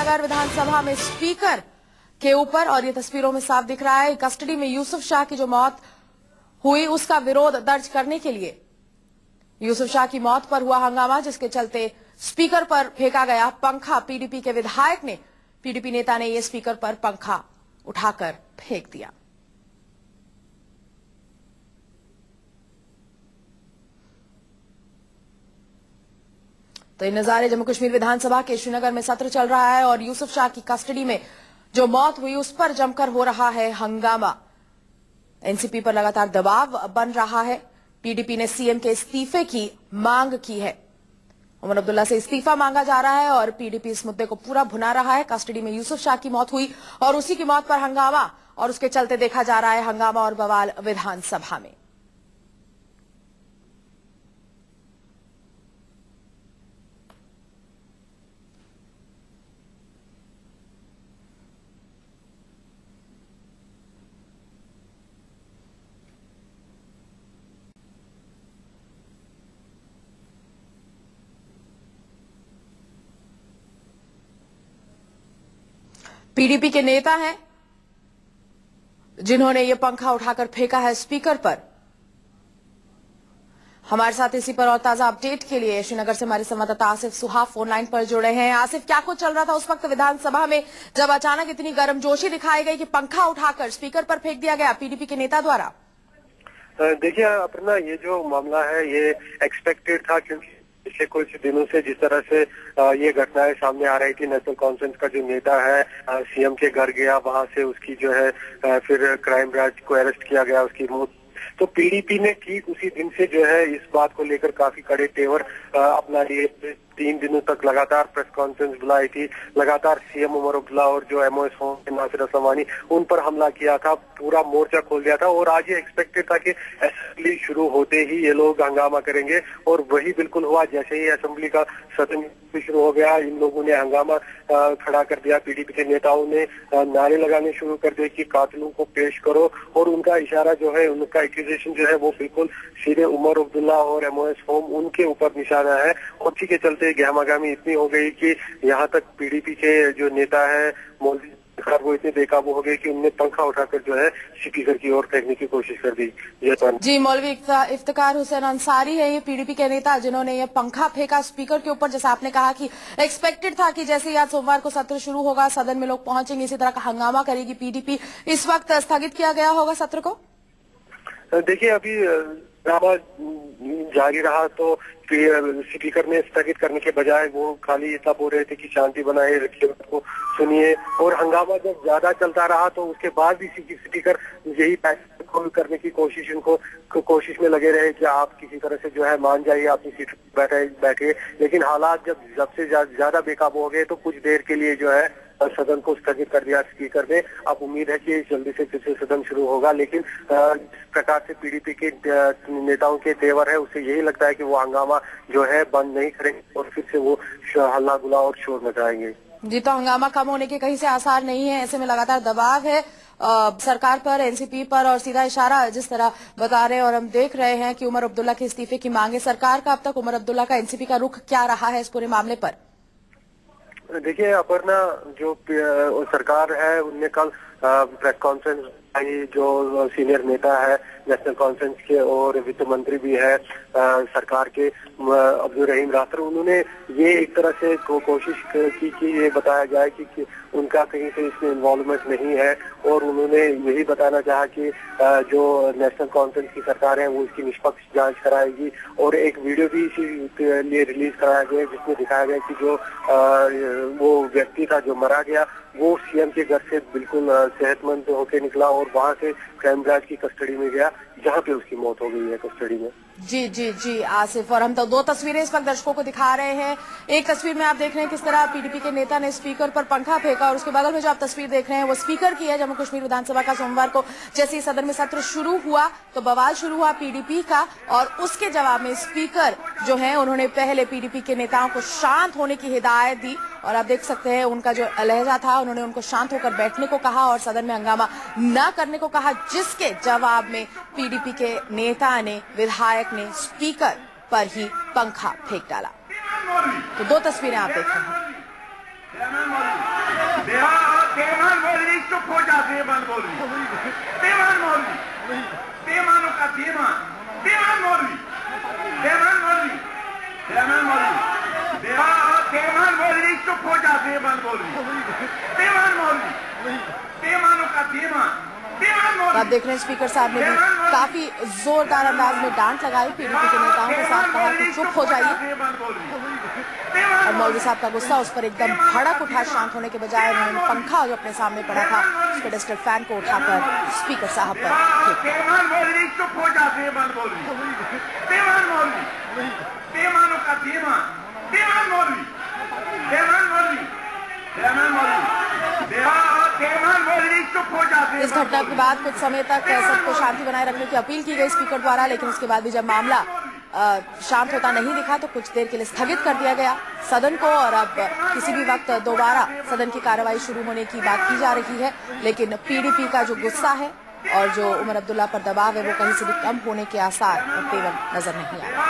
श्रीनगर विधानसभा में स्पीकर के ऊपर, और ये तस्वीरों में साफ दिख रहा है, कस्टडी में यूसुफ शाह की जो मौत हुई उसका विरोध दर्ज करने के लिए यूसुफ शाह की मौत पर हुआ हंगामा, जिसके चलते स्पीकर पर फेंका गया पंखा। पीडीपी के विधायक ने, पीडीपी नेता ने ये स्पीकर पर पंखा उठाकर फेंक दिया। तो ये नजारे जम्मू कश्मीर विधानसभा के श्रीनगर में सत्र चल रहा है और यूसुफ शाह की कस्टडी में जो मौत हुई उस पर जमकर हो रहा है हंगामा। एनसीपी पर लगातार दबाव बन रहा है। पीडीपी ने सीएम के इस्तीफे की मांग की है। उमर अब्दुल्ला से इस्तीफा मांगा जा रहा है और पीडीपी इस मुद्दे को पूरा भुना रहा है। कस्टडी में यूसुफ शाह की मौत हुई और उसी की मौत पर हंगामा, और उसके चलते देखा जा रहा है हंगामा और बवाल विधानसभा में। पीडीपी के नेता हैं जिन्होंने ये पंखा उठाकर फेंका है स्पीकर पर। हमारे साथ इसी पर और ताजा अपडेट के लिए श्रीनगर से हमारे संवाददाता आसिफ सुहा फोन लाइन पर जुड़े हैं। आसिफ, क्या कुछ चल रहा था उस वक्त विधानसभा में जब अचानक इतनी गर्मजोशी दिखाई गई कि पंखा उठाकर स्पीकर पर फेंक दिया गया पीडीपी के नेता द्वारा? देखिए अपर्णा, ये जो मामला है ये एक्सपेक्टेड था, क्योंकि पिछले कुछ दिनों से जिस तरह से ये घटनाएं सामने आ रही थी, नेशनल कॉन्फ्रेंस का जो नेता है सीएम के घर गया, वहां से उसकी जो है फिर क्राइम ब्रांच को अरेस्ट किया गया, उसकी मौत। तो पीडीपी ने ठीक उसी दिन से जो है इस बात को लेकर काफी कड़े तेवर अपना लिए। 3 दिनों तक लगातार प्रेस कॉन्फ्रेंस बुलाई थी, लगातार सीएम उमर अब्दुल्ला और जो एमओएस होम नासिर असलमानी उन पर हमला किया था, पूरा मोर्चा खोल दिया था। और आज ये एक्सपेक्टेड था कि असेंबली शुरू होते ही ये लोग हंगामा करेंगे, और वही बिल्कुल हुआ। जैसे ही असेंबली का सदन शुरू हो गया, इन लोगों ने हंगामा खड़ा कर दिया। पीडीपी के नेताओं ने नारे लगाने शुरू कर दिए कि कातिलों को पेश करो, और उनका इशारा जो है, उनका एक्यूजेशन जो है वो बिल्कुल सीधे उमर अब्दुल्ला और एमओएस होम उनके ऊपर निशाना है। और इसी के चलते गहमागहमी इतनी हो गई कि यहाँ तक पीडीपी के जो नेता है मौलवी, वो इतने बेकाबू हो गए कि उनने पंखा उठाकर जो है स्पीकर की ओर फेंकने की कोशिश कर दी। जी, मौलवी इफ्तिकार हुसैन अंसारी है ये पीडीपी के नेता जिन्होंने ये पंखा फेंका स्पीकर के ऊपर। जैसा आपने कहा कि एक्सपेक्टेड था कि जैसे ही आज सोमवार को सत्र शुरू होगा, सदन में लोग पहुंचेंगे, इसी तरह का हंगामा करेगी पीडीपी। इस वक्त स्थगित किया गया होगा सत्र को? देखिए अभी ड्रामा जारी रहा, तो स्पीकर ने स्थगित करने के बजाय वो खाली इतना बोल रहे थे कि शांति बनाए रखिए, को सुनिए। और हंगामा जब ज्यादा चलता रहा तो उसके बाद भी स्पीकर यही पैसे करने की कोशिश में लगे रहे कि आप किसी तरह से जो है मान जाइए, अपनी सीट बैठे। लेकिन हालात जब से ज्यादा बेकाबू हो गए तो कुछ देर के लिए जो है सदन को स्थगित कर दिया स्पीकर ने। अब उम्मीद है कि जल्दी से फिर से सदन शुरू होगा, लेकिन जिस प्रकार से पीडीपी के नेताओं के तेवर है, उससे यही लगता है कि वो हंगामा जो है बंद नहीं करेंगे और फिर से वो हल्ला गुला और शोर मचाएंगे। जी, तो हंगामा कम होने के कहीं से आसार नहीं है। ऐसे में लगातार दबाव है सरकार पर, एनसीपी पर, और सीधा इशारा जिस तरह बता रहे हैं और हम देख रहे हैं कि उमर अब्दुल्ला के इस्तीफे की मांग है सरकार का। अब तक उमर अब्दुल्ला का एनसीपी का रुख क्या रहा है इस पूरे मामले पर? देखिए अपर्णा, जो सरकार है उनने कल प्रेस कॉन्फ्रेंस आई। जो सीनियर नेता है नेशनल कॉन्फ्रेंस के और वित्त मंत्री भी है सरकार के, अब्दुल रहीम राठौर, उन्होंने ये एक तरह से कोशिश की कि ये बताया जाए कि उनका कहीं से इसमें इन्वॉल्वमेंट नहीं है। और उन्होंने यही बताना चाहा कि जो नेशनल कॉन्फ्रेंस की सरकार है वो इसकी निष्पक्ष जांच कराएगी। और एक वीडियो भी इसी लिए रिलीज कराया गया जिसमें दिखाया गया कि जो वो व्यक्ति था जो मारा गया वो सीएम के घर से बिल्कुल सेहतमंद होकर निकला और वहां से क्राइम ब्रांच की कस्टडी में गया, जहां पे उसकी मौत हो गई है कस्टडी में। जी जी जी आसिफ, और हम तो 2 तस्वीरें इस वक्त दर्शकों को दिखा रहे हैं। एक तस्वीर में आप देख रहे हैं किस तरह पीडीपी के नेता ने स्पीकर पर पंखा फेंका, और उसके बगल में जो आप तस्वीर देख रहे हैं वो स्पीकर की है। जम्मू कश्मीर विधानसभा का सोमवार को जैसे ही सदन में सत्र शुरू हुआ तो बवाल शुरू हुआ पीडीपी का, और उसके जवाब में स्पीकर जो है उन्होंने पहले पीडीपी के नेताओं को शांत होने की हिदायत दी। और आप देख सकते हैं उनका जो लहजा था, उन्होंने उनको शांत होकर बैठने को कहा और सदन में हंगामा न करने को कहा, जिसके जवाब में पीडीपी के नेता ने, विधायक ने स्पीकर पर ही पंखा फेंक डाला। तो 2 तस्वीरें आप देख रहे हैं। बेईमान मौलवी चुप हो जा, बेईमान मौलवी, बेईमान मौलवी, बेईमानों का बेईमान, बेईमान मौलवी, बेईमान मौलवी, बेईमान मौलवी, बेईमान मौलवी चुप हो जा, बेईमान मौलवी, बेईमान मौलवी, बेईमानों का बेईमान, बेईमान मौलवी। आप देख रहे हैं स्पीकर साहब ने भी काफी जोरदार अंदाज में डांट लगाई पीडीपी के नेताओं के साथ, कहा कि चुप हो जाइए। और मौलवी साहब का गुस्सा उस पर एकदम भड़क उठा। शांत होने के बजाय उन्होंने पंखा जो अपने सामने पड़ा था उसके डस्टर फैन को उठाकर स्पीकर साहब पर बेईमान मौलवी चुप हो जा, बेईमान मौलवी, बेईमान मौलवी, बेईमानों का बेईमान, बेईमान मौलवी, बेईमान मौलवी, बेईमान मौलवी, बेईमान मौलवी चुप हो जा। इस घटना के बाद कुछ समय तक सबको शांति बनाए रखने की अपील की गई स्पीकर द्वारा, लेकिन उसके बाद भी जब मामला शांत होता नहीं दिखा तो कुछ देर के लिए स्थगित कर दिया गया सदन को। और अब किसी भी वक्त दोबारा सदन की कार्रवाई शुरू होने की बात की जा रही है, लेकिन पीडीपी का जो गुस्सा है और जो उमर अब्दुल्ला पर दबाव है वो कहीं से भी कम होने के आसार और तेवर नजर नहीं आ रहे।